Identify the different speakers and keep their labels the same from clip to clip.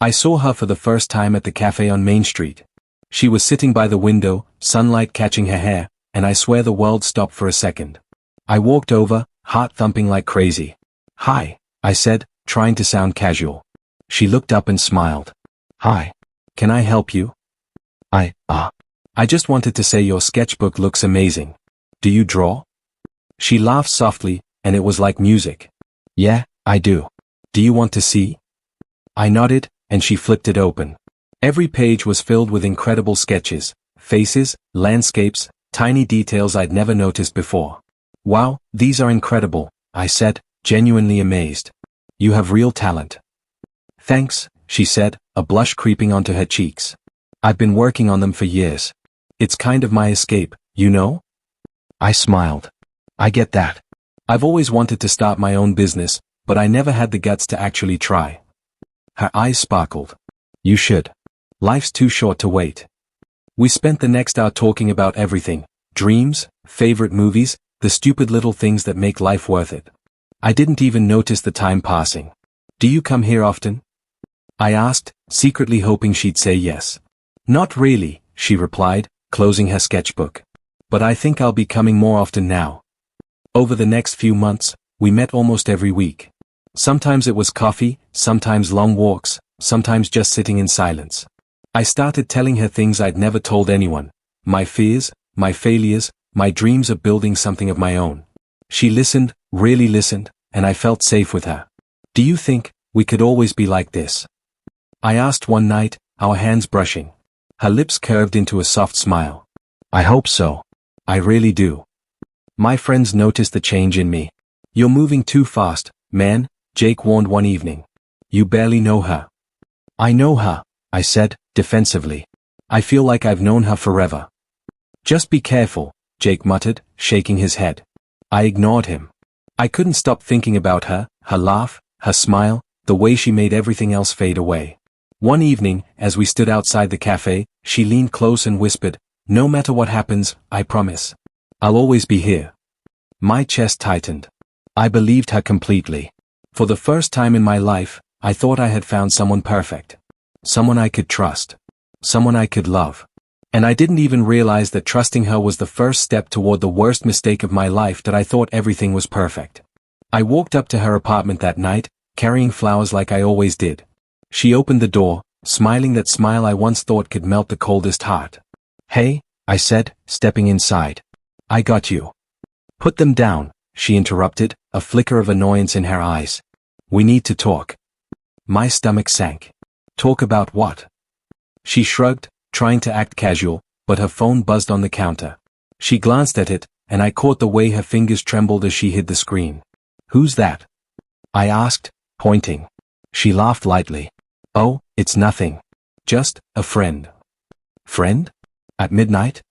Speaker 1: I saw her for the first time at the cafe on Main Street. She was sitting by the window, sunlight catching her hair, and I swear the world stopped for a second. I walked over, heart thumping like crazy. "Hi," I said, trying to sound casual. She looked up and smiled. "Hi. Can I help you?" I just wanted to say your sketchbook looks amazing. Do you draw?" She laughed softly, and it was like music. "Yeah, I do. Do you want to see?" I nodded, and she flipped it open. Every page was filled with incredible sketches, faces, landscapes, tiny details I'd never noticed before. "Wow, these are incredible," I said, genuinely amazed. "You have real talent." "Thanks," she said, a blush creeping onto her cheeks. "I've been working on them for years. It's kind of my escape, you know?" I smiled. "I get that. I've always wanted to start my own business, but I never had the guts to actually try." Her eyes sparkled. "You should. Life's too short to wait." We spent the next hour talking about everything: dreams, favorite movies, the stupid little things that make life worth it. I didn't even notice the time passing. "Do you come here often?" I asked, secretly hoping she'd say yes. "Not really," she replied, closing her sketchbook. "But I think I'll be coming more often now." Over the next few months, we met almost every week. Sometimes it was coffee, sometimes long walks, sometimes just sitting in silence. I started telling her things I'd never told anyone: my fears, my failures, my dreams of building something of my own. She listened, really listened, and I felt safe with her. "Do you think we could always be like this?" I asked one night, our hands brushing. Her lips curved into a soft smile. "I hope so. I really do." My friends noticed the change in me. "You're moving too fast, man," Jake warned one evening. "You barely know her." "I know her," I said, defensively. "I feel like I've known her forever." "Just be careful," Jake muttered, shaking his head. I ignored him. I couldn't stop thinking about her, her laugh, her smile, the way she made everything else fade away. One evening, as we stood outside the cafe, she leaned close and whispered, "No matter what happens, I promise. I'll always be here." My chest tightened. I believed her completely. For the first time in my life, I thought I had found someone perfect. Someone I could trust. Someone I could love. And I didn't even realize that trusting her was the first step toward the worst mistake of my life, that I thought everything was perfect. I walked up to her apartment that night, carrying flowers like I always did. She opened the door, smiling that smile I once thought could melt the coldest heart. "Hey," I said, stepping inside. "I got you." "Put them down," she interrupted, a flicker of annoyance in her eyes. "We need to talk." My stomach sank. "Talk about what?" She shrugged, trying to act casual, but her phone buzzed on the counter. She glanced at it, and I caught the way her fingers trembled as she hid the screen. "Who's that?" I asked, pointing. She laughed lightly. "Oh, it's nothing. Just a friend." "Friend? At midnight?"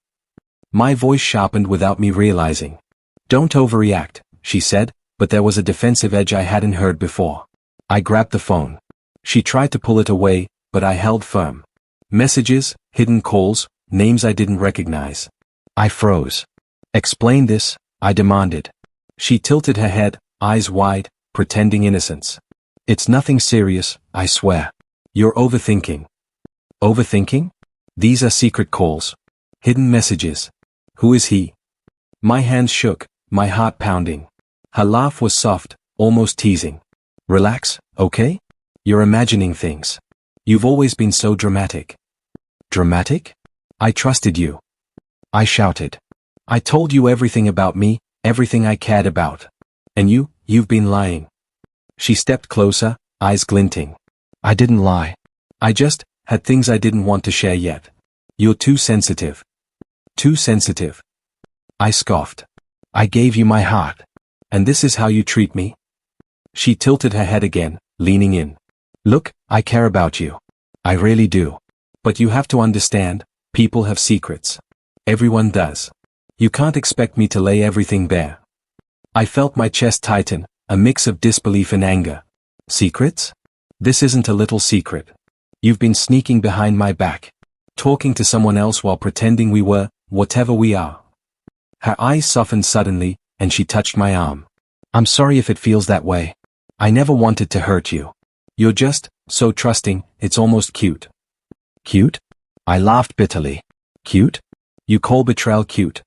Speaker 1: My voice sharpened without me realizing. "Don't overreact," she said, but there was a defensive edge I hadn't heard before. I grabbed the phone. She tried to pull it away, but I held firm. Messages, hidden calls, names I didn't recognize. I froze. "Explain this," I demanded. She tilted her head, eyes wide, pretending innocence. "It's nothing serious, I swear. You're overthinking." "Overthinking? These are secret calls. Hidden messages. Who is he?" My hands shook, my heart pounding. Her laugh was soft, almost teasing. "Relax, okay? You're imagining things. You've always been so dramatic." "Dramatic? I trusted you." I shouted. "I told you everything about me, everything I cared about. And you've been lying." She stepped closer, eyes glinting. "I didn't lie. I just had things I didn't want to share yet." "You're too sensitive." "Too sensitive?" I scoffed. "I gave you my heart. And this is how you treat me?" She tilted her head again, leaning in. "Look, I care about you. I really do. But you have to understand, people have secrets. Everyone does. You can't expect me to lay everything bare." I felt my chest tighten, a mix of disbelief and anger. "Secrets? This isn't a little secret. You've been sneaking behind my back. Talking to someone else while pretending we were, whatever we are." Her eyes softened suddenly, and she touched my arm. "I'm sorry if it feels that way. I never wanted to hurt you. You're just so trusting, it's almost cute. Cute? I laughed bitterly. Cute? You call betrayal cute?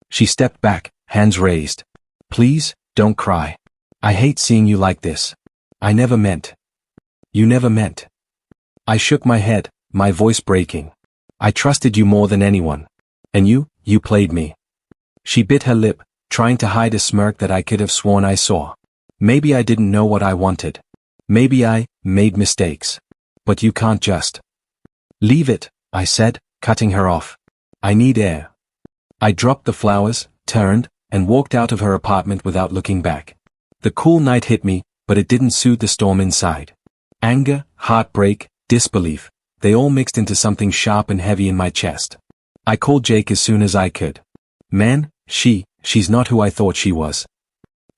Speaker 1: She stepped back, hands raised. Please, don't cry. I hate seeing you like this. I never meant. You never meant. I shook my head, my voice breaking. I trusted you more than anyone. And you played me. She bit her lip, trying to hide a smirk that I could have sworn I saw. Maybe I didn't know what I wanted. Maybe I made mistakes. But you can't just. Leave it, I said, cutting her off. I need air. I dropped the flowers, turned, and walked out of her apartment without looking back. The cool night hit me, but it didn't soothe the storm inside. Anger, heartbreak, disbelief, they all mixed into something sharp and heavy in my chest. I called Jake as soon as I could. Man, she's not who I thought she was.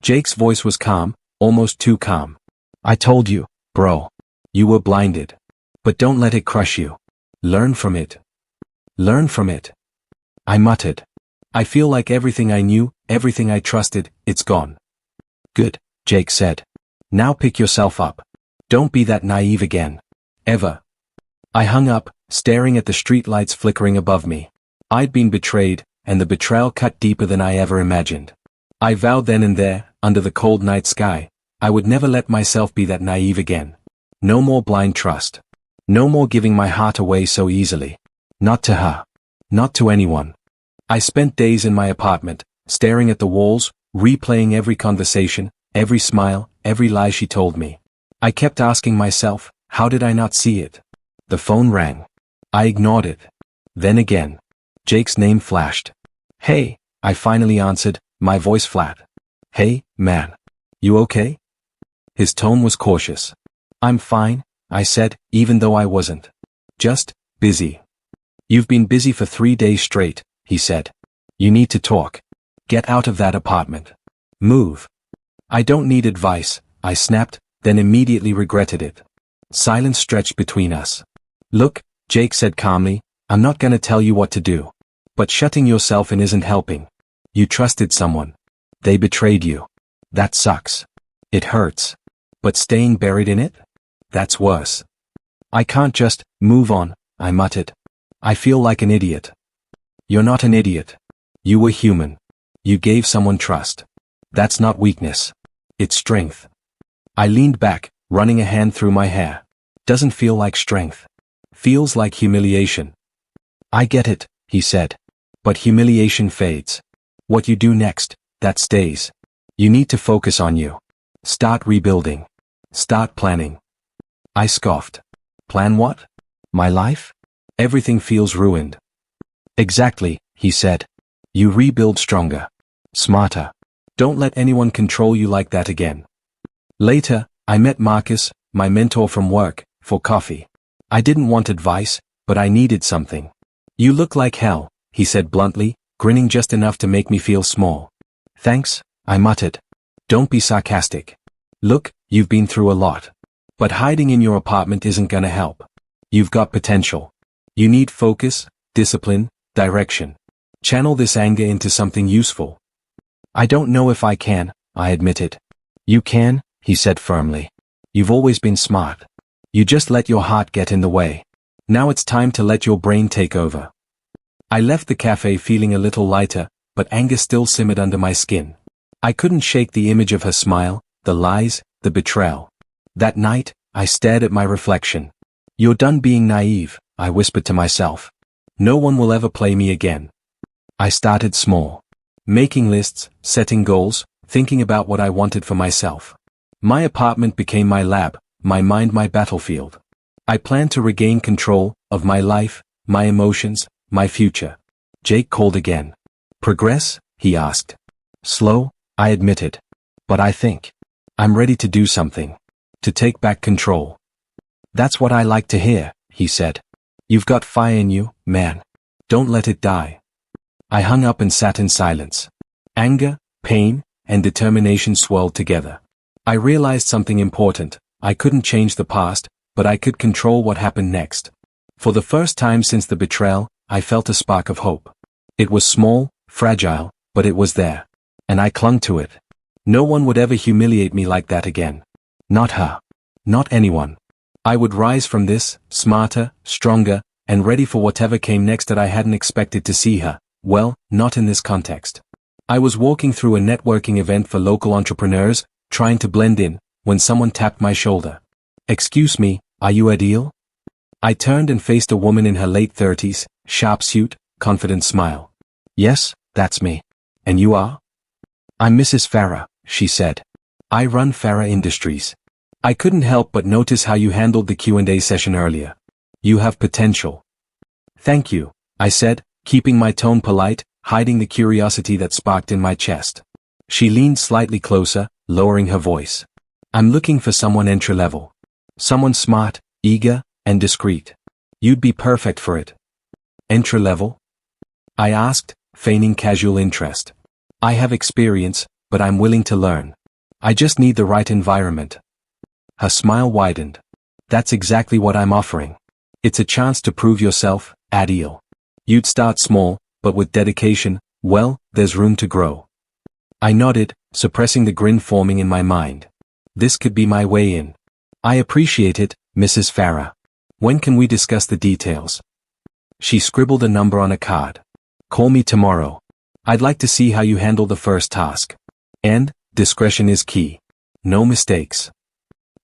Speaker 1: Jake's voice was calm, almost too calm. I told you, bro. You were blinded. But don't let it crush you. Learn from it. Learn from it. I muttered. I feel like everything I knew, everything I trusted, it's gone. Good, Jake said. Now pick yourself up. Don't be that naive again. Ever. I hung up, staring at the streetlights flickering above me. I'd been betrayed, and the betrayal cut deeper than I ever imagined. I vowed then and there, under the cold night sky, I would never let myself be that naive again. No more blind trust. No more giving my heart away so easily. Not to her. Not to anyone. I spent days in my apartment, staring at the walls, replaying every conversation, every smile, every lie she told me. I kept asking myself, how did I not see it? The phone rang. I ignored it. Then again. Jake's name flashed. Hey, I finally answered, my voice flat. Hey, man. You okay? His tone was cautious. I'm fine, I said, even though I wasn't. Just busy. You've been busy for 3 days straight, he said. You need to talk. Get out of that apartment. Move. I don't need advice, I snapped, then immediately regretted it. Silence stretched between us. Look, Jake said calmly, I'm not gonna tell you what to do. But shutting yourself in isn't helping. You trusted someone. They betrayed you. That sucks. It hurts. But staying buried in it? That's worse. I can't just move on, I muttered. I feel like an idiot. You're not an idiot. You were human. You gave someone trust. That's not weakness. It's strength. I leaned back, running a hand through my hair. Doesn't feel like strength. Feels like humiliation. I get it, he said. But humiliation fades. What you do next, that stays. You need to focus on you. Start rebuilding. Start planning. I scoffed. Plan what? My life? Everything feels ruined. Exactly, he said. You rebuild stronger. Smarter. Don't let anyone control you like that again. Later, I met Marcus, my mentor from work, for coffee. I didn't want advice, but I needed something. You look like hell, he said bluntly, grinning just enough to make me feel small. Thanks, I muttered. Don't be sarcastic. Look, you've been through a lot. But hiding in your apartment isn't gonna help. You've got potential. You need focus, discipline, direction. Channel this anger into something useful. I don't know if I can, I admitted. You can, he said firmly. You've always been smart. You just let your heart get in the way. Now it's time to let your brain take over. I left the cafe feeling a little lighter, but anger still simmered under my skin. I couldn't shake the image of her smile, the lies, the betrayal. That night, I stared at my reflection. You're done being naive, I whispered to myself. No one will ever play me again. I started small. Making lists, setting goals, thinking about what I wanted for myself. My apartment became my lab, my mind my battlefield. I planned to regain control of my life, my emotions, my future. Jake called again. Progress? He asked. Slow, I admitted. But I think. I'm ready to do something. To take back control. That's what I like to hear, he said. You've got fire in you, man. Don't let it die. I hung up and sat in silence. Anger, pain, and determination swirled together. I realized something important. I couldn't change the past, but I could control what happened next. For the first time since the betrayal, I felt a spark of hope. It was small, fragile, but it was there. And I clung to it. No one would ever humiliate me like that again. Not her. Not anyone. I would rise from this, smarter, stronger, and ready for whatever came next that I hadn't expected to see her. Well, not in this context. I was walking through a networking event for local entrepreneurs, trying to blend in, when someone tapped my shoulder. "Excuse me, are you Adil?" I turned and faced a woman in her late 30s, sharp suit, confident smile. "Yes, that's me. And you are?" "I'm Mrs. Farah," she said. "I run Farah Industries. I couldn't help but notice how you handled the Q&A session earlier. You have potential." "Thank you," I said, keeping my tone polite, hiding the curiosity that sparked in my chest. She leaned slightly closer, lowering her voice. "I'm looking for someone entry-level. Someone smart, eager, and discreet. You'd be perfect for it." "Entry-level?" I asked, feigning casual interest. "I have experience, but I'm willing to learn. I just need the right environment." Her smile widened. "That's exactly what I'm offering. It's a chance to prove yourself, Adil. You'd start small, but with dedication, well, there's room to grow." I nodded, suppressing the grin forming in my mind. This could be my way in. "I appreciate it, Mrs. Farah. When can we discuss the details?" She scribbled a number on a card. "Call me tomorrow. I'd like to see how you handle the first task. And, discretion is key. No mistakes."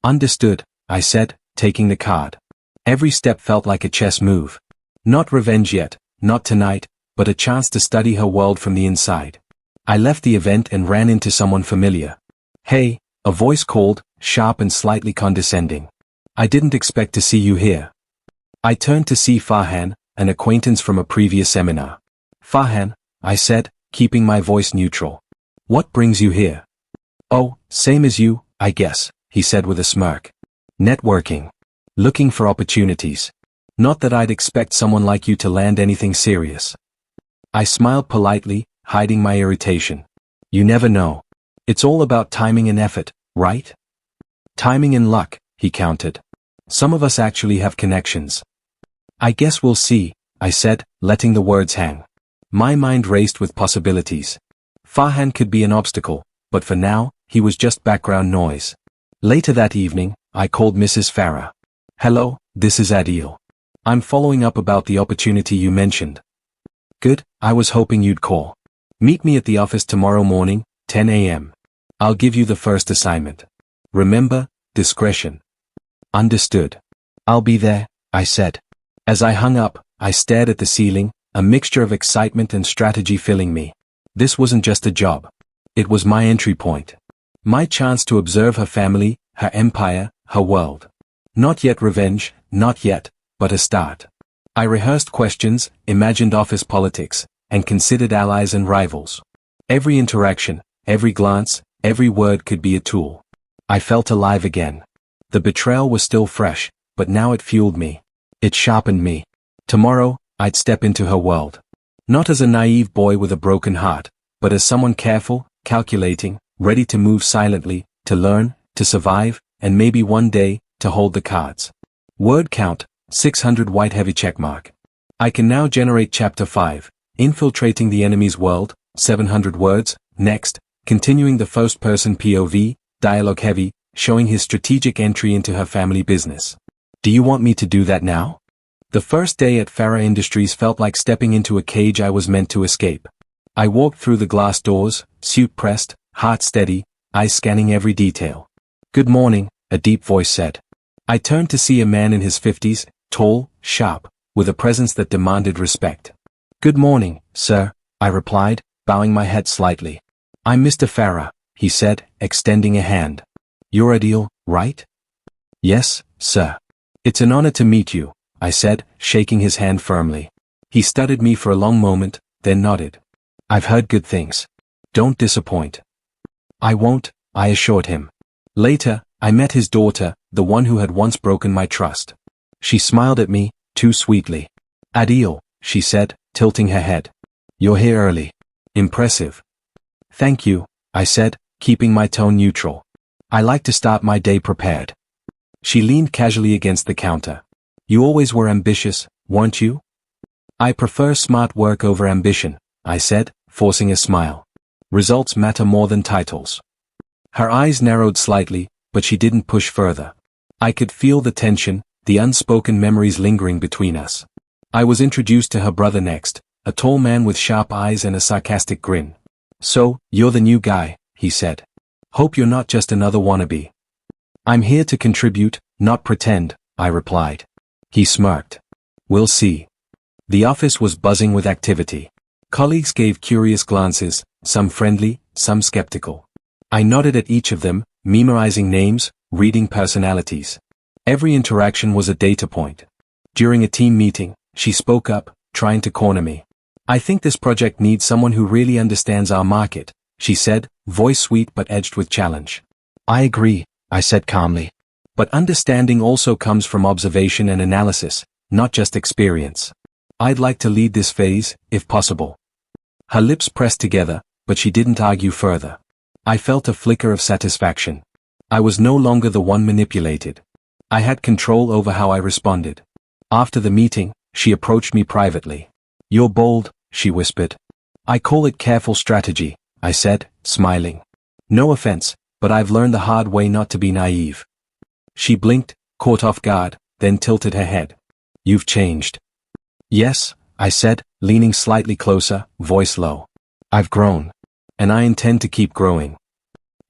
Speaker 1: "Understood," I said, taking the card. Every step felt like a chess move. Not revenge yet, not tonight, but a chance to study her world from the inside. I left the event and ran into someone familiar. "Hey," a voice called, sharp and slightly condescending. "I didn't expect to see you here." I turned to see Farhan, an acquaintance from a previous seminar. "Farhan," I said, keeping my voice neutral. "What brings you here?" "Oh, same as you, I guess," he said with a smirk. "Networking. Looking for opportunities. Not that I'd expect someone like you to land anything serious." I smiled politely, hiding my irritation. "You never know. It's all about timing and effort, right?" "Timing and luck," he countered. "Some of us actually have connections." "I guess we'll see," I said, letting the words hang. My mind raced with possibilities. Farhan could be an obstacle, but for now, he was just background noise. Later that evening, I called Mrs. Farah. "Hello, this is Adil. I'm following up about the opportunity you mentioned." "Good, I was hoping you'd call. Meet me at the office tomorrow morning, 10 a.m. I'll give you the first assignment. Remember, discretion." "Understood. I'll be there," I said. As I hung up, I stared at the ceiling, a mixture of excitement and strategy filling me. This wasn't just a job. It was my entry point. My chance to observe her family, her empire, her world. Not yet revenge, not yet, but a start. I rehearsed questions, imagined office politics, and considered allies and rivals. Every interaction, every glance, every word could be a tool. I felt alive again. The betrayal was still fresh, but now it fueled me. It sharpened me. Tomorrow, I'd step into her world. Not as a naive boy with a broken heart, but as someone careful, calculating, ready to move silently, to learn, to survive, and maybe one day, to hold the cards. Word count, 600 white heavy checkmark. I can now generate chapter 5, infiltrating the enemy's world, 700 words. Next, continuing the first-person POV, dialogue heavy, showing his strategic entry into her family business. Do you want me to do that now? The first day at Farah Industries felt like stepping into a cage I was meant to escape. I walked through the glass doors, suit pressed, heart steady, eyes scanning every detail. "Good morning," a deep voice said. I turned to see a man in his 50s, tall, sharp, with a presence that demanded respect. "Good morning, sir," I replied, bowing my head slightly. "I'm Mr. Farah," he said, extending a hand. "You're Adil, right?" "Yes, sir." "It's an honor to meet you," I said, shaking his hand firmly. He studied me for a long moment, then nodded. "I've heard good things. Don't disappoint." "I won't," I assured him. Later, I met his daughter, the one who had once broken my trust. She smiled at me, too sweetly. "Adil," she said, tilting her head. "You're here early. Impressive." "Thank you," I said, keeping my tone neutral. "I like to start my day prepared." She leaned casually against the counter. "You always were ambitious, weren't you?" "I prefer smart work over ambition," I said, forcing a smile. "Results matter more than titles." Her eyes narrowed slightly, but she didn't push further. I could feel the tension, the unspoken memories lingering between us. I was introduced to her brother next, a tall man with sharp eyes and a sarcastic grin. "So, you're the new guy," he said. "Hope you're not just another wannabe." "I'm here to contribute, not pretend," I replied. He smirked. "We'll see." The office was buzzing with activity. Colleagues gave curious glances, some friendly, some skeptical. I nodded at each of them, memorizing names, reading personalities. Every interaction was a data point. During a team meeting, she spoke up, trying to corner me. "I think this project needs someone who really understands our market," she said, voice sweet but edged with challenge. "I agree," I said calmly. "But understanding also comes from observation and analysis, not just experience. I'd like to lead this phase, if possible." Her lips pressed together, but she didn't argue further. I felt a flicker of satisfaction. I was no longer the one manipulated. I had control over how I responded. After the meeting, she approached me privately. "You're bold," she whispered. "I call it careful strategy," I said, smiling. "No offense, but I've learned the hard way not to be naive." She blinked, caught off guard, then tilted her head. "You've changed." "Yes," I said, leaning slightly closer, voice low. "I've grown. And I intend to keep growing."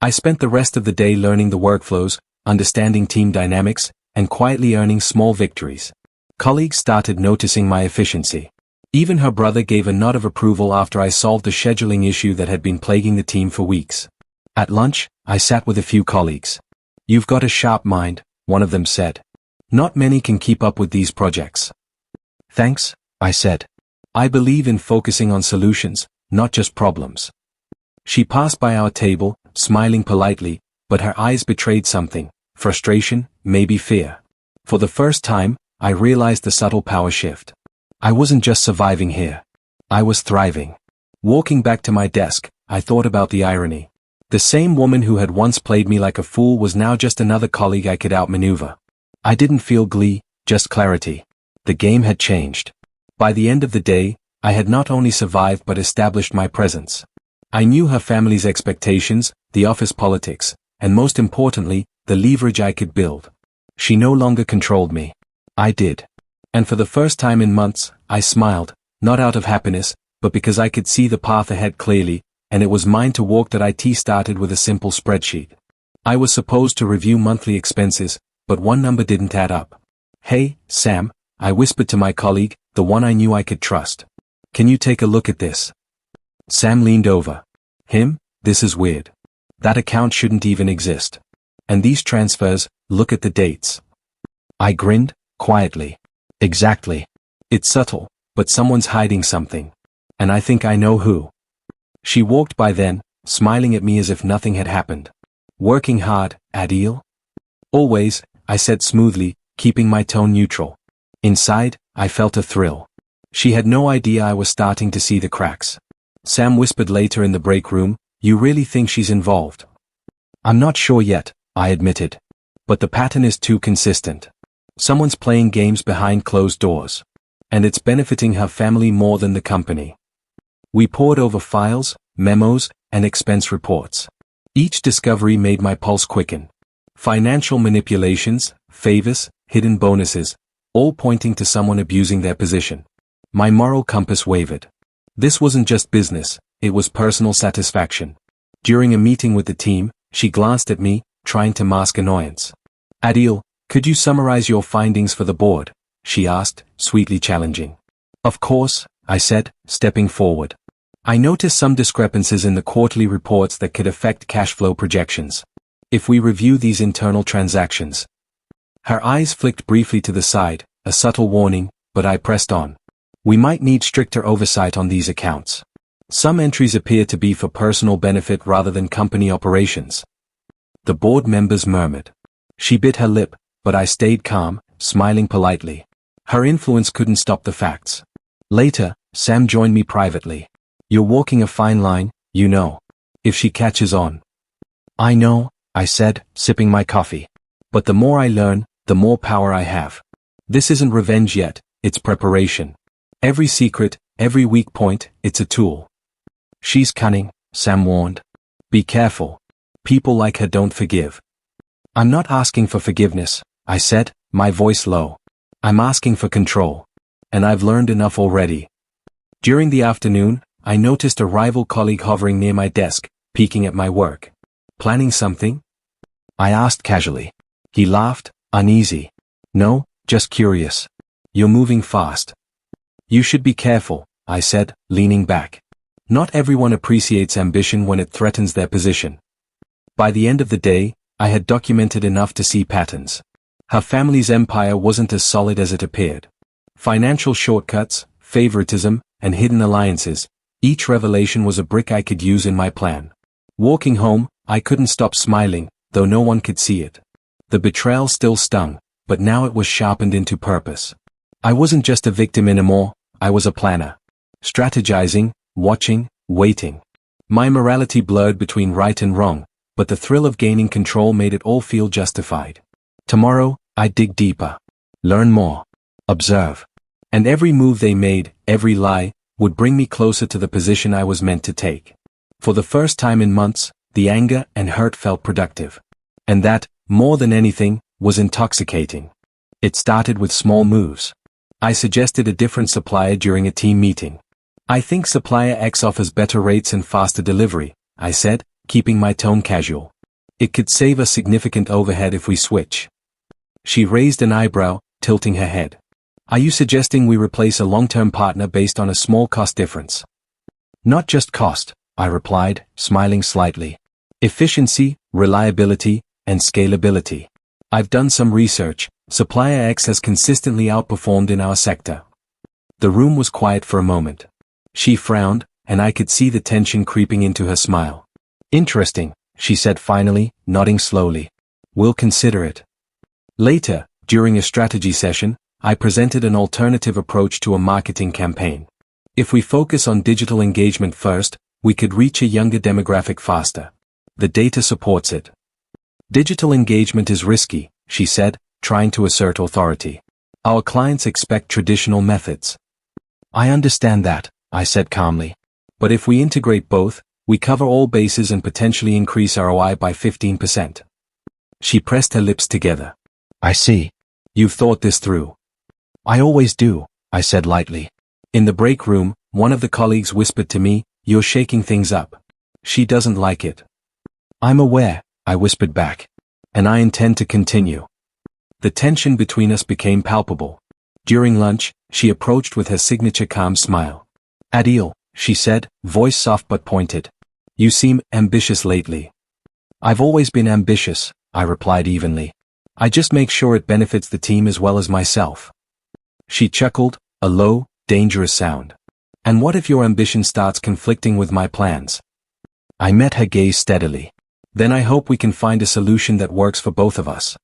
Speaker 1: I spent the rest of the day learning the workflows, understanding team dynamics, and quietly earning small victories. Colleagues started noticing my efficiency. Even her brother gave a nod of approval after I solved a scheduling issue that had been plaguing the team for weeks. At lunch, I sat with a few colleagues. "You've got a sharp mind," one of them said. "Not many can keep up with these projects." "Thanks," I said. "I believe in focusing on solutions, not just problems." She passed by our table, smiling politely, but her eyes betrayed something, frustration, maybe fear. For the first time, I realized the subtle power shift. I wasn't just surviving here. I was thriving. Walking back to my desk, I thought about the irony. The same woman who had once played me like a fool was now just another colleague I could outmaneuver. I didn't feel glee, just clarity. The game had changed. By the end of the day, I had not only survived but established my presence. I knew her family's expectations, the office politics, and most importantly, the leverage I could build. She no longer controlled me. I did. And for the first time in months, I smiled, not out of happiness, but because I could see the path ahead clearly, and it was mine to walk. That IT started with a simple spreadsheet. I was supposed to review monthly expenses, but one number didn't add up. "Hey, Sam," I whispered to my colleague, the one I knew I could trust. "Can you take a look at this?" Sam leaned over. "Him? This is weird. That account shouldn't even exist. And these transfers, look at the dates." I grinned, quietly. "Exactly. It's subtle, but someone's hiding something. And I think I know who." She walked by then, smiling at me as if nothing had happened. "Working hard, Adil?" "Always," I said smoothly, keeping my tone neutral. Inside, I felt a thrill. She had no idea I was starting to see the cracks. Sam whispered later in the break room, "You really think she's involved?" "I'm not sure yet," I admitted. "But the pattern is too consistent. Someone's playing games behind closed doors. And it's benefiting her family more than the company." We pored over files, memos, and expense reports. Each discovery made my pulse quicken. Financial manipulations, favors, hidden bonuses, all pointing to someone abusing their position. My moral compass wavered. This wasn't just business, it was personal satisfaction. During a meeting with the team, she glanced at me, trying to mask annoyance. "Adil, could you summarize your findings for the board?" she asked, sweetly challenging. "Of course," I said, stepping forward. "I noticed some discrepancies in the quarterly reports that could affect cash flow projections. If we review these internal transactions." Her eyes flicked briefly to the side, a subtle warning, but I pressed on. "We might need stricter oversight on these accounts. Some entries appear to be for personal benefit rather than company operations." The board members murmured. She bit her lip, but I stayed calm, smiling politely. Her influence couldn't stop the facts. Later, Sam joined me privately. "You're walking a fine line, you know. If she catches on." "I know," I said, sipping my coffee. "But the more I learn, the more power I have. This isn't revenge yet, it's preparation. Every secret, every weak point, it's a tool." "She's cunning," Sam warned. "Be careful. People like her don't forgive." "I'm not asking for forgiveness," I said, my voice low. I'm asking for control. And I've learned enough already. During the afternoon, I noticed a rival colleague hovering near my desk, peeking at my work. Planning something? I asked casually. He laughed, uneasy. No, just curious. You're moving fast. You should be careful, I said, leaning back. Not everyone appreciates ambition when it threatens their position. By the end of the day, I had documented enough to see patterns. Her family's empire wasn't as solid as it appeared. Financial shortcuts, favoritism, and hidden alliances, each revelation was a brick I could use in my plan. Walking home, I couldn't stop smiling, though no one could see it. The betrayal still stung, but now it was sharpened into purpose. I wasn't just a victim anymore, I was a planner. Strategizing, watching, waiting. My morality blurred between right and wrong, but the thrill of gaining control made it all feel justified. Tomorrow, I'd dig deeper. Learn more. Observe. And every move they made, every lie, would bring me closer to the position I was meant to take. For the first time in months, the anger and hurt felt productive. And that, more than anything, was intoxicating. It started with small moves. I suggested a different supplier during a team meeting. I think supplier X offers better rates and faster delivery, I said, keeping my tone casual. It could save us significant overhead if we switch. She raised an eyebrow, tilting her head. Are you suggesting we replace a long-term partner based on a small cost difference? Not just cost, I replied, smiling slightly. Efficiency, reliability, and scalability. I've done some research. Supplier X has consistently outperformed in our sector. The room was quiet for a moment. She frowned, and I could see the tension creeping into her smile. Interesting, she said finally, nodding slowly. We'll consider it. Later, during a strategy session, I presented an alternative approach to a marketing campaign. If we focus on digital engagement first, we could reach a younger demographic faster. The data supports it. Digital engagement is risky, she said, trying to assert authority. Our clients expect traditional methods. I understand that, I said calmly. But if we integrate both, we cover all bases and potentially increase ROI by 15%. She pressed her lips together. I see. You've thought this through. I always do, I said lightly. In the break room, one of the colleagues whispered to me, you're shaking things up. She doesn't like it. I'm aware, I whispered back. And I intend to continue. The tension between us became palpable. During lunch, she approached with her signature calm smile. Adil, she said, voice soft but pointed. You seem ambitious lately. I've always been ambitious, I replied evenly. I just make sure it benefits the team as well as myself. She chuckled, a low, dangerous sound. And what if your ambition starts conflicting with my plans? I met her gaze steadily. Then I hope we can find a solution that works for both of us.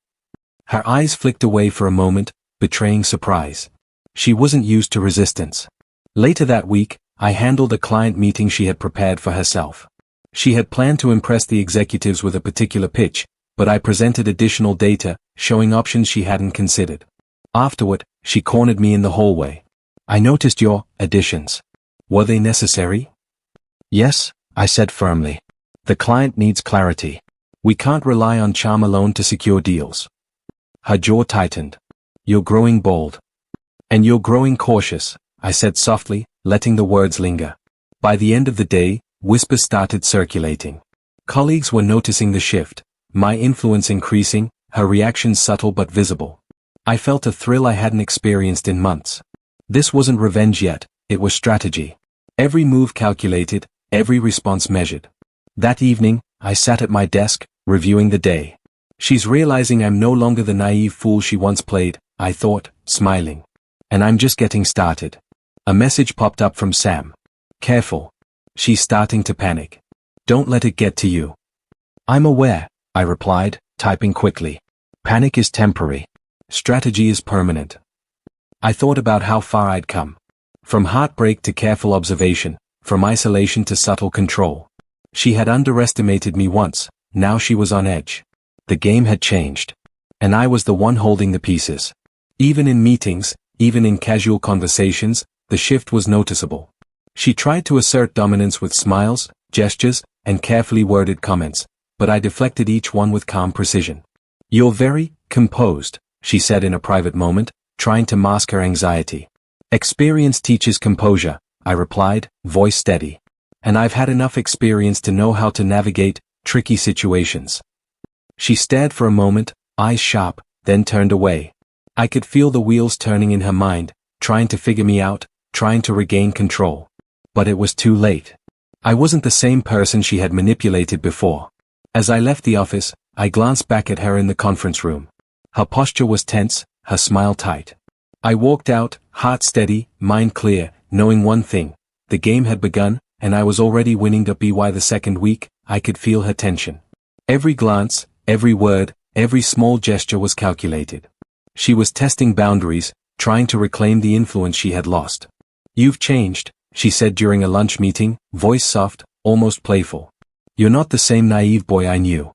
Speaker 1: Her eyes flicked away for a moment, betraying surprise. She wasn't used to resistance. Later that week, I handled a client meeting she had prepared for herself. She had planned to impress the executives with a particular pitch, but I presented additional data, showing options she hadn't considered. Afterward, she cornered me in the hallway. I noticed your additions. Were they necessary? Yes, I said firmly. The client needs clarity. We can't rely on charm alone to secure deals. Her jaw tightened. You're growing bold. And you're growing cautious, I said softly, letting the words linger. By the end of the day, whispers started circulating. Colleagues were noticing the shift, my influence increasing, her reactions subtle but visible. I felt a thrill I hadn't experienced in months. This wasn't revenge yet, it was strategy. Every move calculated, every response measured. That evening, I sat at my desk, reviewing the day. She's realizing I'm no longer the naive fool she once played, I thought, smiling. And I'm just getting started. A message popped up from Sam. Careful. She's starting to panic. Don't let it get to you. I'm aware, I replied, typing quickly. Panic is temporary. Strategy is permanent. I thought about how far I'd come. From heartbreak to careful observation, from isolation to subtle control. She had underestimated me once, now she was on edge. The game had changed. And I was the one holding the pieces. Even in meetings, even in casual conversations, the shift was noticeable. She tried to assert dominance with smiles, gestures, and carefully worded comments, but I deflected each one with calm precision. You're very composed, she said in a private moment, trying to mask her anxiety. Experience teaches composure, I replied, voice steady. And I've had enough experience to know how to navigate tricky situations. She stared for a moment, eyes sharp, then turned away. I could feel the wheels turning in her mind, trying to figure me out, trying to regain control. But it was too late. I wasn't the same person she had manipulated before. As I left the office, I glanced back at her in the conference room. Her posture was tense, her smile tight. I walked out, heart steady, mind clear, knowing one thing. The game had begun, and I was already winning. By the second week, I could feel her tension. Every glance, every word, every small gesture was calculated. She was testing boundaries, trying to reclaim the influence she had lost. You've changed, she said during a lunch meeting, voice soft, almost playful. You're not the same naive boy I knew.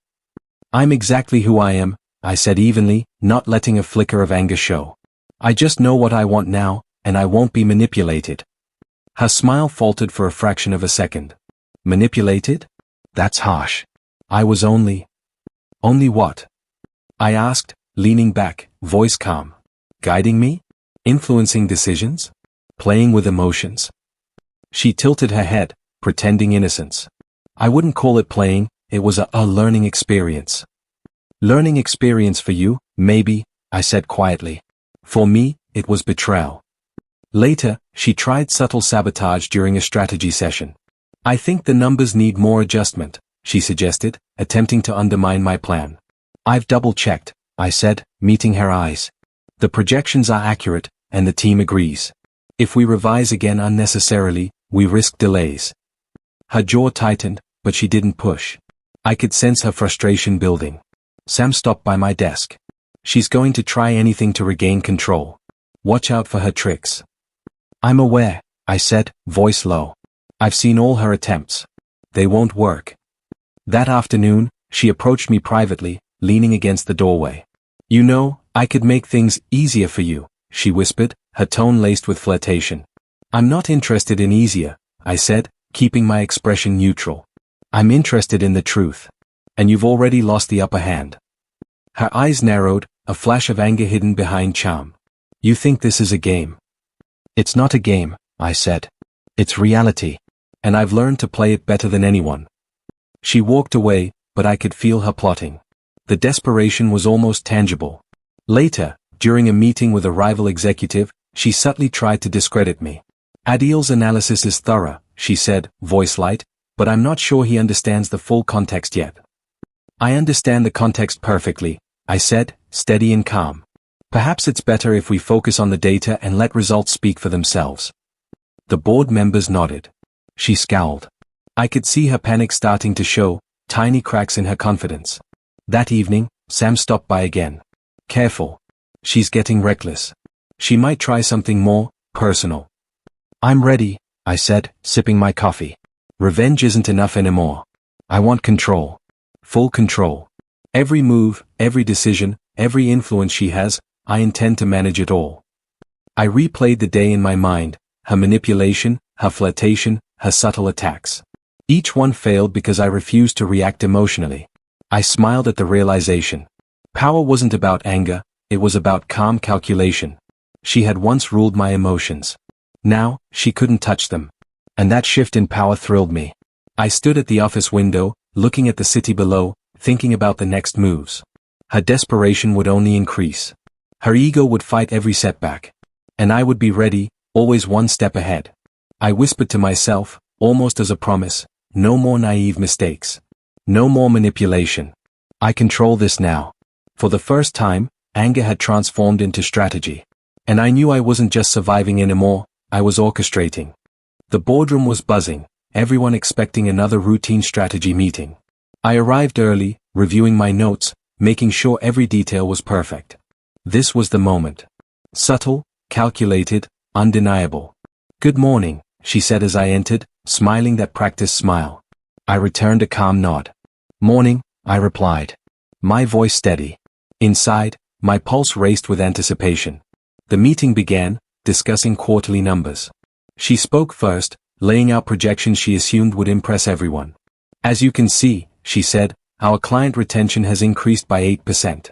Speaker 1: I'm exactly who I am, I said evenly, not letting a flicker of anger show. I just know what I want now, and I won't be manipulated. Her smile faltered for a fraction of a second. Manipulated? That's harsh. I was only what? I asked, leaning back, voice calm. Guiding me? Influencing decisions? Playing with emotions? She tilted her head, pretending innocence. I wouldn't call it playing, it was a learning experience. Learning experience for you, maybe, I said quietly. For me, it was betrayal. Later, she tried subtle sabotage during a strategy session. I think the numbers need more adjustment, she suggested, attempting to undermine my plan. I've double-checked, I said, meeting her eyes. The projections are accurate, and the team agrees. If we revise again unnecessarily, we risk delays. Her jaw tightened, but she didn't push. I could sense her frustration building. Sam stopped by my desk. She's going to try anything to regain control. Watch out for her tricks. I'm aware, I said, voice low. I've seen all her attempts. They won't work. That afternoon, she approached me privately, leaning against the doorway. You know, I could make things easier for you, she whispered, her tone laced with flirtation. I'm not interested in easier, I said, keeping my expression neutral. I'm interested in the truth. And you've already lost the upper hand. Her eyes narrowed, a flash of anger hidden behind charm. You think this is a game? It's not a game, I said. It's reality. And I've learned to play it better than anyone. She walked away, but I could feel her plotting. The desperation was almost tangible. Later, during a meeting with a rival executive, she subtly tried to discredit me. Adil's analysis is thorough, she said, voice light, but I'm not sure he understands the full context yet. I understand the context perfectly, I said, steady and calm. Perhaps it's better if we focus on the data and let results speak for themselves. The board members nodded. She scowled. I could see her panic starting to show, tiny cracks in her confidence. That evening, Sam stopped by again. Careful. She's getting reckless. She might try something more personal. I'm ready, I said, sipping my coffee. Revenge isn't enough anymore. I want control. Full control. Every move, every decision, every influence she has, I intend to manage it all. I replayed the day in my mind, her manipulation, her flirtation, her subtle attacks. Each one failed because I refused to react emotionally. I smiled at the realization. Power wasn't about anger, it was about calm calculation. She had once ruled my emotions. Now, she couldn't touch them. And that shift in power thrilled me. I stood at the office window, looking at the city below, thinking about the next moves. Her desperation would only increase. Her ego would fight every setback. And I would be ready, always one step ahead. I whispered to myself, almost as a promise, no more naive mistakes. No more manipulation. I control this now. For the first time, anger had transformed into strategy. And I knew I wasn't just surviving anymore, I was orchestrating. The boardroom was buzzing, everyone expecting another routine strategy meeting. I arrived early, reviewing my notes, making sure every detail was perfect. This was the moment. Subtle, calculated, undeniable. Good morning, she said as I entered, smiling that practiced smile. I returned a calm nod. Morning, I replied. My voice steady. Inside, my pulse raced with anticipation. The meeting began, discussing quarterly numbers. She spoke first, laying out projections she assumed would impress everyone. As you can see, she said, our client retention has increased by 8%.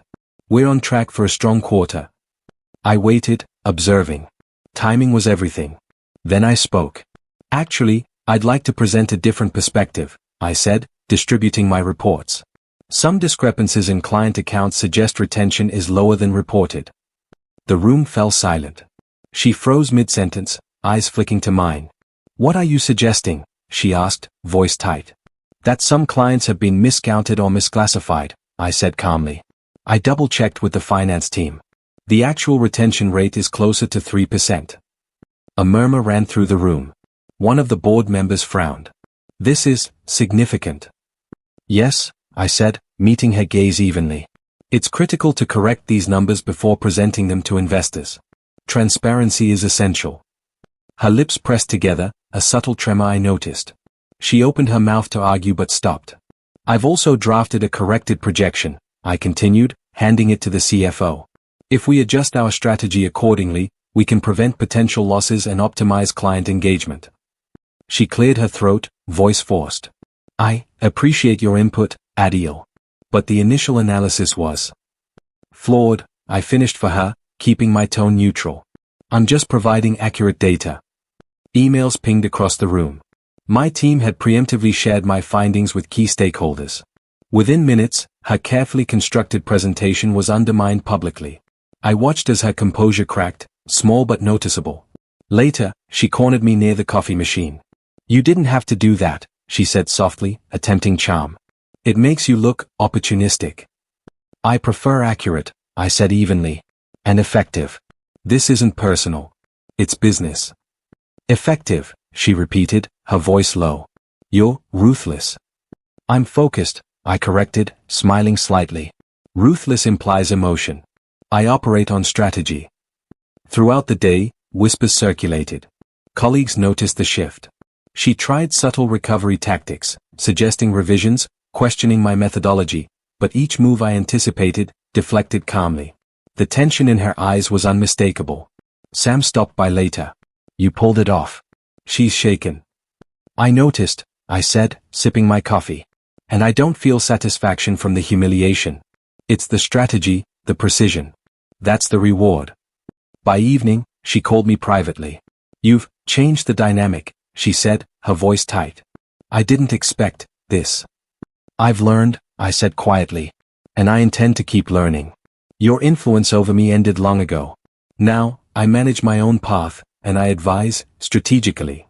Speaker 1: We're on track for a strong quarter. I waited, observing. Timing was everything. Then I spoke. Actually, I'd like to present a different perspective, I said, distributing my reports. Some discrepancies in client accounts suggest retention is lower than reported. The room fell silent. She froze mid-sentence, eyes flicking to mine. What are you suggesting? She asked, voice tight. That some clients have been miscounted or misclassified, I said calmly. I double-checked with the finance team. The actual retention rate is closer to 3%. A murmur ran through the room. One of the board members frowned. This is significant. Yes, I said, meeting her gaze evenly. It's critical to correct these numbers before presenting them to investors. Transparency is essential. Her lips pressed together, a subtle tremor I noticed. She opened her mouth to argue but stopped. I've also drafted a corrected projection, I continued, handing it to the CFO. If we adjust our strategy accordingly, we can prevent potential losses and optimize client engagement. She cleared her throat, voice forced. I appreciate your input, Adil. But the initial analysis was flawed, I finished for her, keeping my tone neutral. I'm just providing accurate data. Emails pinged across the room. My team had preemptively shared my findings with key stakeholders. Within minutes, her carefully constructed presentation was undermined publicly. I watched as her composure cracked, small but noticeable. Later, she cornered me near the coffee machine. You didn't have to do that, she said softly, attempting charm. It makes you look opportunistic. I prefer accurate, I said evenly. And effective. This isn't personal. It's business. Effective, she repeated, her voice low. You're ruthless. I'm focused, I corrected, smiling slightly. Ruthless implies emotion. I operate on strategy. Throughout the day, whispers circulated. Colleagues noticed the shift. She tried subtle recovery tactics, suggesting revisions, questioning my methodology, but each move I anticipated, deflected calmly. The tension in her eyes was unmistakable. Sam stopped by later. You pulled it off. She's shaken. I noticed, I said, sipping my coffee. And I don't feel satisfaction from the humiliation. It's the strategy, the precision. That's the reward. By evening, she called me privately. You've changed the dynamic, she said, her voice tight. I didn't expect this. I've learned, I said quietly. And I intend to keep learning. Your influence over me ended long ago. Now, I manage my own path, and I advise, strategically.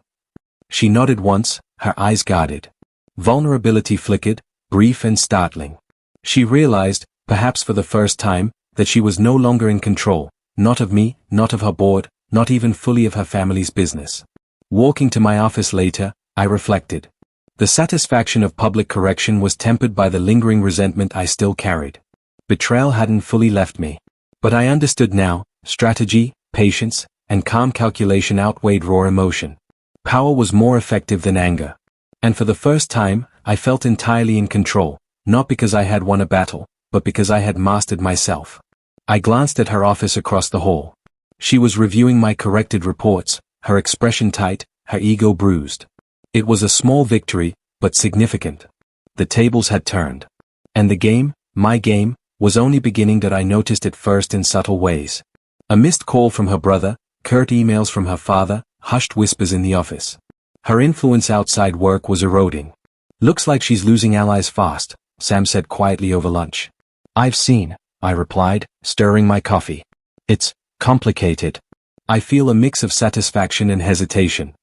Speaker 1: She nodded once, her eyes guarded. Vulnerability flickered, brief and startling. She realized, perhaps for the first time, that she was no longer in control, not of me, not of her board, not even fully of her family's business. Walking to my office later, I reflected. The satisfaction of public correction was tempered by the lingering resentment I still carried. Betrayal hadn't fully left me. But I understood now, strategy, patience, and calm calculation outweighed raw emotion. Power was more effective than anger. And for the first time, I felt entirely in control, not because I had won a battle, but because I had mastered myself. I glanced at her office across the hall. She was reviewing my corrected reports, her expression tight, her ego bruised. It was a small victory, but significant. The tables had turned. And the game, my game, was only beginning that I noticed at first in subtle ways. A missed call from her brother, curt emails from her father, hushed whispers in the office. Her influence outside work was eroding. Looks like she's losing allies fast, Sam said quietly over lunch. I've seen, I replied, stirring my coffee. It's complicated. I feel a mix of satisfaction and hesitation.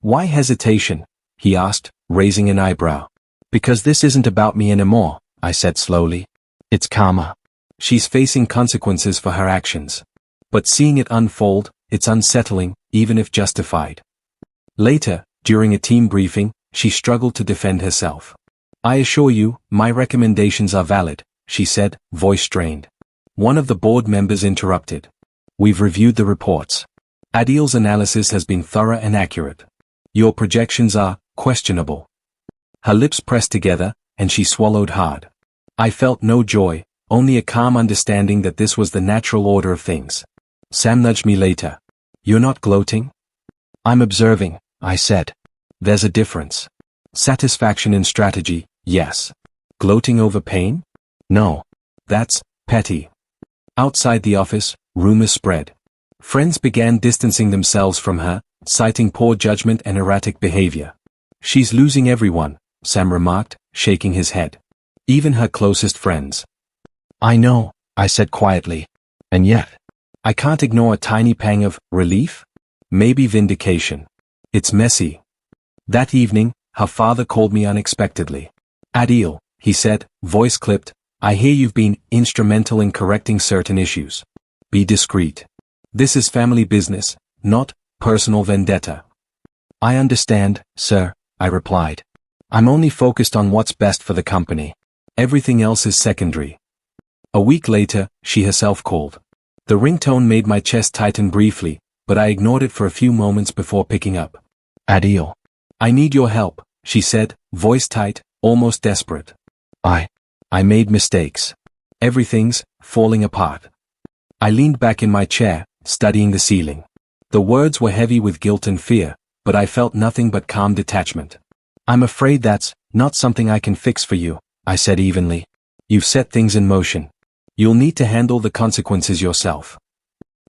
Speaker 1: Why hesitation? He asked, raising an eyebrow. Because this isn't about me anymore, I said slowly. It's karma. She's facing consequences for her actions. But seeing it unfold, it's unsettling, even if justified. Later, during a team briefing, she struggled to defend herself. I assure you, my recommendations are valid, she said, voice strained. One of the board members interrupted. We've reviewed the reports. Adil's analysis has been thorough and accurate. Your projections are questionable. Her lips pressed together, and she swallowed hard. I felt no joy, only a calm understanding that this was the natural order of things. Sam nudged me later. You're not gloating? I'm observing, I said. There's a difference. Satisfaction in strategy, yes. Gloating over pain? No. That's petty. Outside the office, rumors spread. Friends began distancing themselves from her, citing poor judgment and erratic behavior. "She's losing everyone," Sam remarked, shaking his head. "Even her closest friends." "I know," I said quietly. "And yet, I can't ignore a tiny pang of relief? Maybe vindication. It's messy." That evening, her father called me unexpectedly. "Adil," he said, voice clipped, "I hear you've been instrumental in correcting certain issues. Be discreet. This is family business, not personal vendetta." "I understand, sir," I replied. "I'm only focused on what's best for the company. Everything else is secondary." A week later, she herself called. The ringtone made my chest tighten briefly, but I ignored it for a few moments before picking up. "Adil. I need your help," she said, voice tight, almost desperate. I made mistakes. Everything's falling apart." I leaned back in my chair, studying the ceiling. The words were heavy with guilt and fear, but I felt nothing but calm detachment. "I'm afraid that's not something I can fix for you," I said evenly. "You've set things in motion. You'll need to handle the consequences yourself."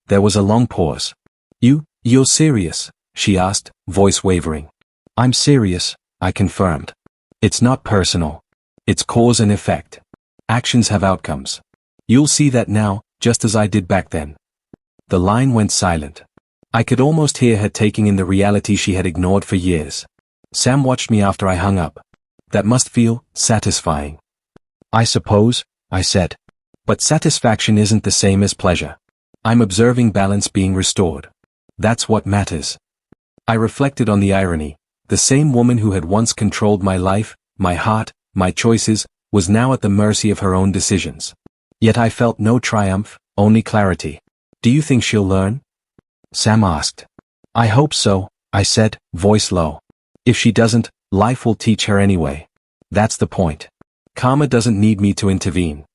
Speaker 1: There was a long pause. You're serious?" she asked, voice wavering. "I'm serious," I confirmed. "It's not personal. It's cause and effect. Actions have outcomes. You'll see that now, just as I did back then." The line went silent. I could almost hear her taking in the reality she had ignored for years. Sam watched me after I hung up. "That must feel satisfying." "I suppose," I said. "But satisfaction isn't the same as pleasure. I'm observing balance being restored. That's what matters." I reflected on the irony. The same woman who had once controlled my life, my heart, my choices, was now at the mercy of her own decisions. Yet I felt no triumph, only clarity. "Do you think she'll learn?" Sam asked. "I hope so," I said, voice low. "If she doesn't, life will teach her anyway. That's the point. Karma doesn't need me to intervene."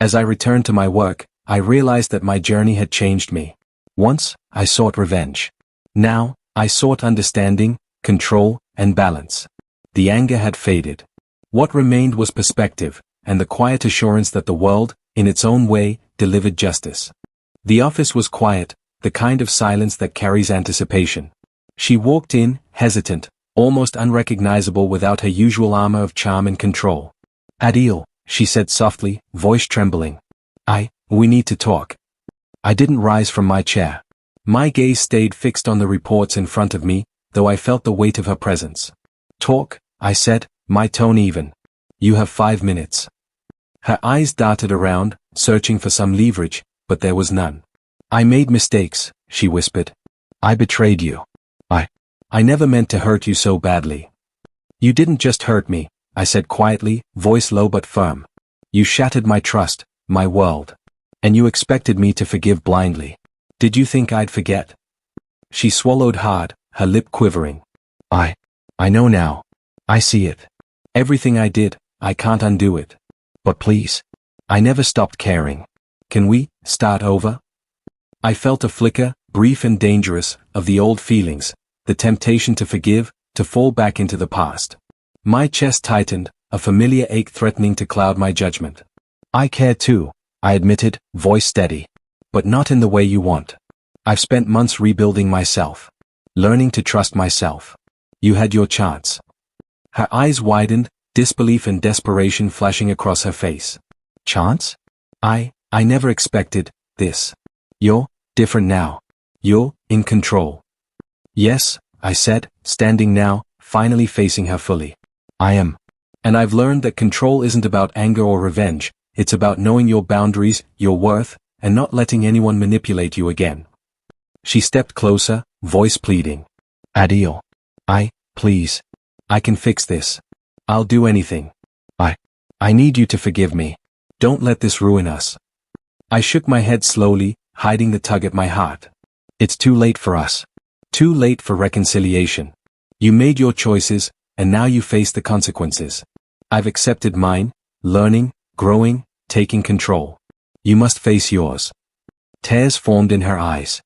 Speaker 1: As I returned to my work, I realized that my journey had changed me. Once, I sought revenge. Now, I sought understanding, control, and balance. The anger had faded. What remained was perspective, and the quiet assurance that the world, in its own way, delivered justice. The office was quiet, the kind of silence that carries anticipation. She walked in, hesitant, almost unrecognizable without her usual armor of charm and control. "Adil," she said softly, voice trembling. We need to talk." I didn't rise from my chair. My gaze stayed fixed on the reports in front of me, though I felt the weight of her presence. "Talk," I said, my tone even. "You have 5 minutes." Her eyes darted around, searching for some leverage, but there was none. "I made mistakes," she whispered. "I betrayed you. I never meant to hurt you so badly." "You didn't just hurt me," I said quietly, voice low but firm. "You shattered my trust, my world. And you expected me to forgive blindly. Did you think I'd forget?" She swallowed hard, her lip quivering. I know now. I see it. Everything I did, I can't undo it. But please. I never stopped caring. Can we start over?" I felt a flicker, brief and dangerous, of the old feelings, the temptation to forgive, to fall back into the past. My chest tightened, a familiar ache threatening to cloud my judgment. "I care too," I admitted, voice steady. "But not in the way you want. I've spent months rebuilding myself. Learning to trust myself. You had your chance." Her eyes widened, disbelief and desperation flashing across her face. "Chance? I never expected this. You're different now. You're in control." "Yes," I said, standing now, finally facing her fully. "I am. And I've learned that control isn't about anger or revenge, it's about knowing your boundaries, your worth, and not letting anyone manipulate you again." She stepped closer, voice pleading. "Adil. Please. I can fix this. I'll do anything. I need you to forgive me. Don't let this ruin us." I shook my head slowly, hiding the tug at my heart. "It's too late for us. Too late for reconciliation. You made your choices, and now you face the consequences. I've accepted mine, learning, growing, taking control. You must face yours." Tears formed in her eyes.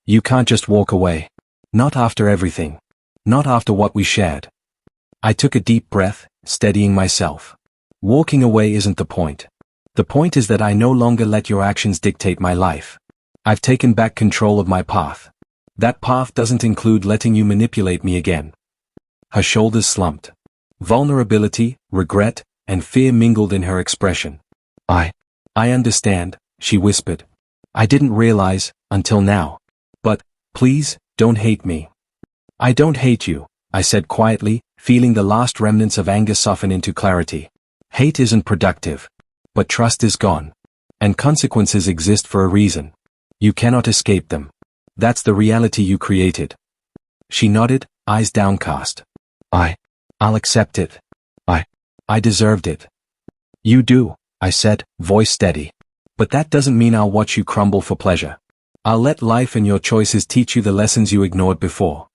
Speaker 1: You can't just walk away. Not after everything. Not after what we shared." I took a deep breath, steadying myself. Walking away isn't the point. The point is that I no longer let your actions dictate my life. I've taken back control of my path. That path doesn't include letting you manipulate me again. Her shoulders slumped. Vulnerability, regret, and fear mingled in her expression. I understand, she whispered. I didn't realize, until now. But, please, don't hate me. I don't hate you, I said quietly, feeling the last remnants of anger soften into clarity. Hate isn't productive. But trust is gone. And consequences exist for a reason. You cannot escape them. That's the reality you created. She nodded, eyes downcast. I'll accept it. I deserved it. You do, I said, voice steady. But that doesn't mean I'll watch you crumble for pleasure. I'll let life and your choices teach you the lessons you ignored before.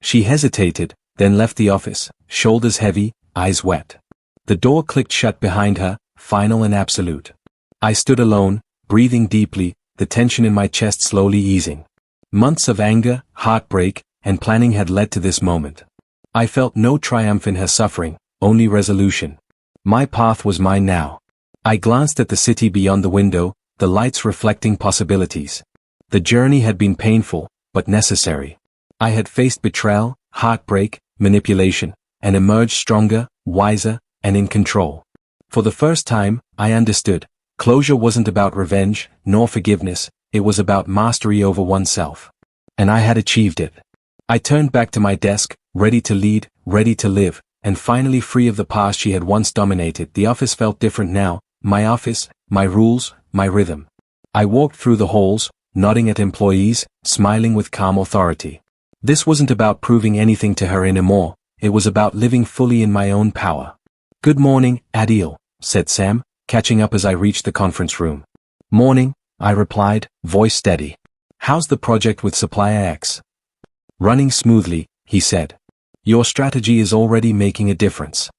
Speaker 1: She hesitated, then left the office, shoulders heavy, eyes wet. The door clicked shut behind her, final and absolute. I stood alone, breathing deeply, the tension in my chest slowly easing. Months of anger, heartbreak, and planning had led to this moment. I felt no triumph in her suffering, only resolution. My path was mine now. I glanced at the city beyond the window, the lights reflecting possibilities. The journey had been painful, but necessary. I had faced betrayal, heartbreak, manipulation, and emerged stronger, wiser, and in control. For the first time, I understood. Closure wasn't about revenge, nor forgiveness, it was about mastery over oneself. And I had achieved it. I turned back to my desk, ready to lead, ready to live, and finally free of the past she had once dominated. The office felt different now, my office, my rules, my rhythm. I walked through the halls, nodding at employees, smiling with calm authority. This wasn't about proving anything to her anymore, it was about living fully in my own power. Good morning, Adil, said Sam, catching up as I reached the conference room. Morning, I replied, voice steady. How's the project with Supplier X? Running smoothly, he said. Your strategy is already making a difference.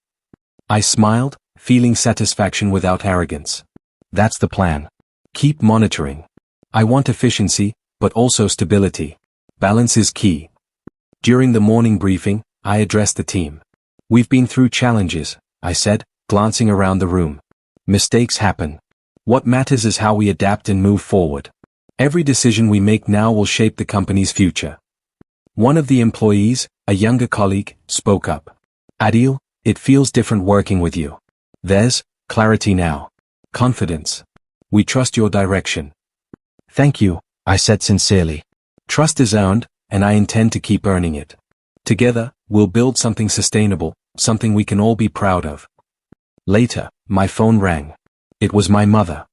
Speaker 1: I smiled, feeling satisfaction without arrogance. That's the plan. Keep monitoring. I want efficiency, but also stability. Balance is key. During the morning briefing, I addressed the team. We've been through challenges, I said, glancing around the room. Mistakes happen. What matters is how we adapt and move forward. Every decision we make now will shape the company's future. One of the employees, a younger colleague, spoke up. Adil, it feels different working with you. There's clarity now. Confidence. We trust your direction. Thank you, I said sincerely. Trust is earned, and I intend to keep earning it. Together, we'll build something sustainable, something we can all be proud of. Later, my phone rang. It was my mother.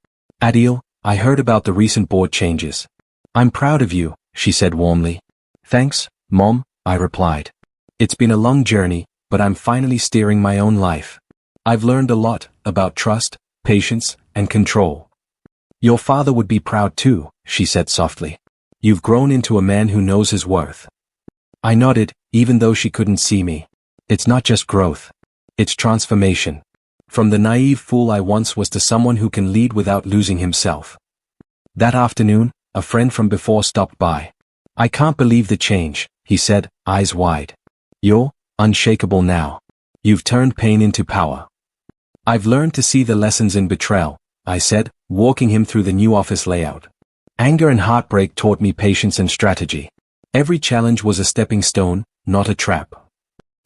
Speaker 1: Adil, I heard about the recent board changes. I'm proud of you, she said warmly. Thanks, Mom, I replied. It's been a long journey, but I'm finally steering my own life. I've learned a lot about trust, patience, and control. Your father would be proud too, she said softly. You've grown into a man who knows his worth. I nodded, even though she couldn't see me. It's not just growth. It's transformation. From the naive fool I once was to someone who can lead without losing himself. That afternoon, a friend from before stopped by. I can't believe the change, he said, eyes wide. You're unshakable now. You've turned pain into power. I've learned to see the lessons in betrayal, I said, walking him through the new office layout. Anger and heartbreak taught me patience and strategy. Every challenge was a stepping stone, not a trap.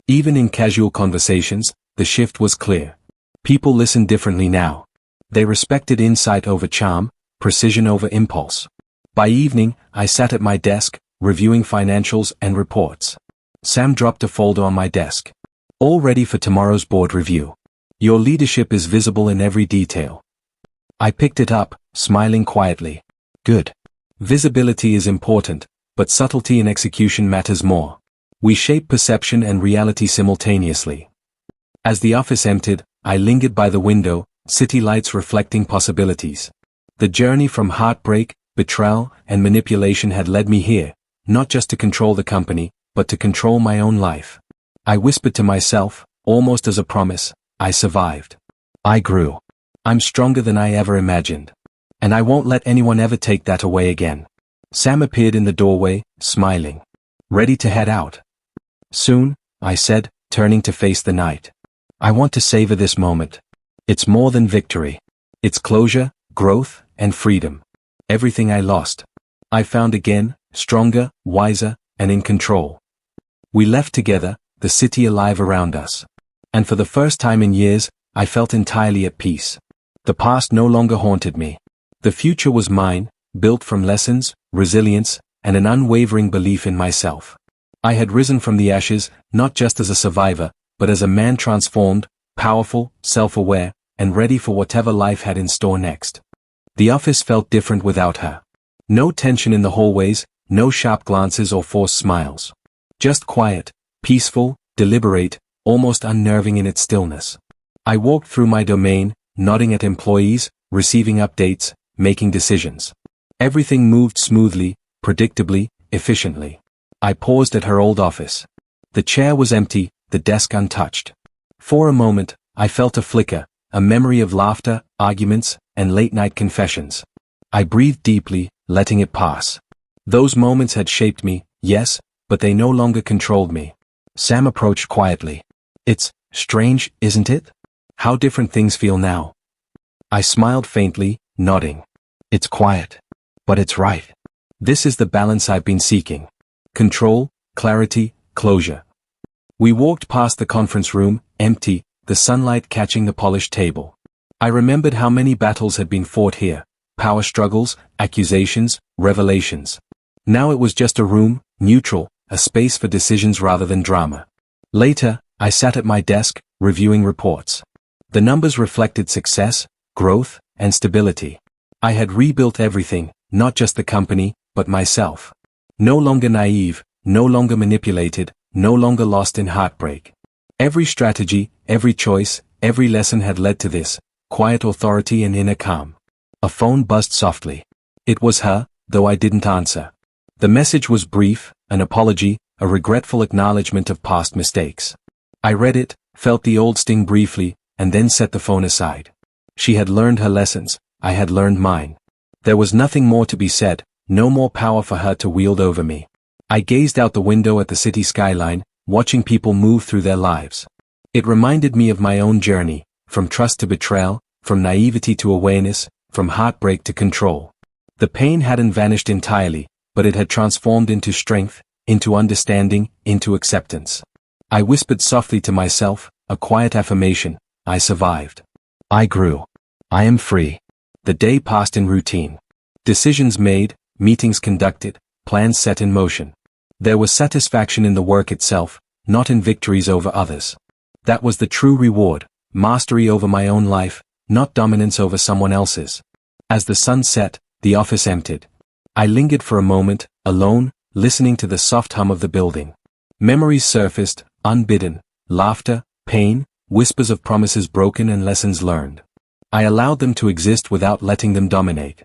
Speaker 1: Even in casual conversations, the shift was clear. People listened differently now. They respected insight over charm, precision over impulse. By evening, I sat at my desk, reviewing financials and reports. Sam dropped a folder on my desk. All ready for tomorrow's board review. Your leadership is visible in every detail. I picked it up, smiling quietly. Good. Visibility is important, but subtlety in execution matters more. We shape perception and reality simultaneously. As the office emptied, I lingered by the window, city lights reflecting possibilities. The journey from heartbreak, betrayal, and manipulation had led me here, not just to control the company, but to control my own life. I whispered to myself, almost as a promise, I survived. I grew. I'm stronger than I ever imagined. And I won't let anyone ever take that away again. Sam appeared in the doorway, smiling. Ready to head out? Soon, I said, turning to face the night. I want to savor this moment. It's more than victory. It's closure, growth, and freedom. Everything I lost, I found again, stronger, wiser, and in control. We left together, the city alive around us. And for the first time in years, I felt entirely at peace. The past no longer haunted me. The future was mine, built from lessons, resilience, and an unwavering belief in myself. I had risen from the ashes, not just as a survivor, but as a man transformed, powerful, self-aware, and ready for whatever life had in store next. The office felt different without her. No tension in the hallways, no sharp glances or forced smiles. Just quiet, peaceful, deliberate, almost unnerving in its stillness. I walked through my domain, nodding at employees, receiving updates, making decisions. Everything moved smoothly, predictably, efficiently. I paused at her old office. The chair was empty, the desk untouched. For a moment, I felt a flicker, a memory of laughter, arguments, and late-night confessions. I breathed deeply, letting it pass. Those moments had shaped me, yes, but they no longer controlled me. Sam approached quietly. It's strange, isn't it? How different things feel now. I smiled faintly, nodding. It's quiet. But it's right. This is the balance I've been seeking. Control, clarity, closure. We walked past the conference room, empty, the sunlight catching the polished table. I remembered how many battles had been fought here. Power struggles, accusations, revelations. Now it was just a room, neutral, a space for decisions rather than drama. Later, I sat at my desk, reviewing reports. The numbers reflected success, growth, and stability. I had rebuilt everything, not just the company, but myself. No longer naive, no longer manipulated, no longer lost in heartbreak. Every strategy, every choice, every lesson had led to this, quiet authority and inner calm. A phone buzzed softly. It was her, though I didn't answer. The message was brief, an apology, a regretful acknowledgement of past mistakes. I read it, felt the old sting briefly, and then set the phone aside. She had learned her lessons, I had learned mine. There was nothing more to be said, no more power for her to wield over me. I gazed out the window at the city skyline, watching people move through their lives. It reminded me of my own journey, from trust to betrayal, from naivety to awareness, from heartbreak to control. The pain hadn't vanished entirely, but it had transformed into strength, into understanding, into acceptance. I whispered softly to myself, a quiet affirmation, I survived. I grew. I am free. The day passed in routine. Decisions made, meetings conducted, plans set in motion. There was satisfaction in the work itself, not in victories over others. That was the true reward, mastery over my own life, not dominance over someone else's. As the sun set, the office emptied. I lingered for a moment, alone, listening to the soft hum of the building. Memories surfaced, unbidden, laughter, pain, whispers of promises broken and lessons learned. I allowed them to exist without letting them dominate.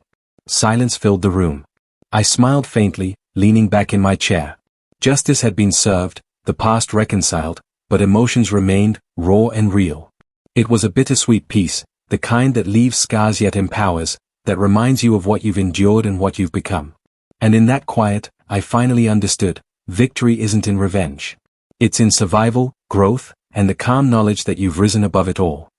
Speaker 1: Silence filled the room. I smiled faintly, leaning back in my chair. Justice had been served, the past reconciled, but emotions remained, raw and real. It was a bittersweet peace, the kind that leaves scars yet empowers, that reminds you of what you've endured and what you've become. And in that quiet, I finally understood, victory isn't in revenge. It's in survival, growth, and the calm knowledge that you've risen above it all.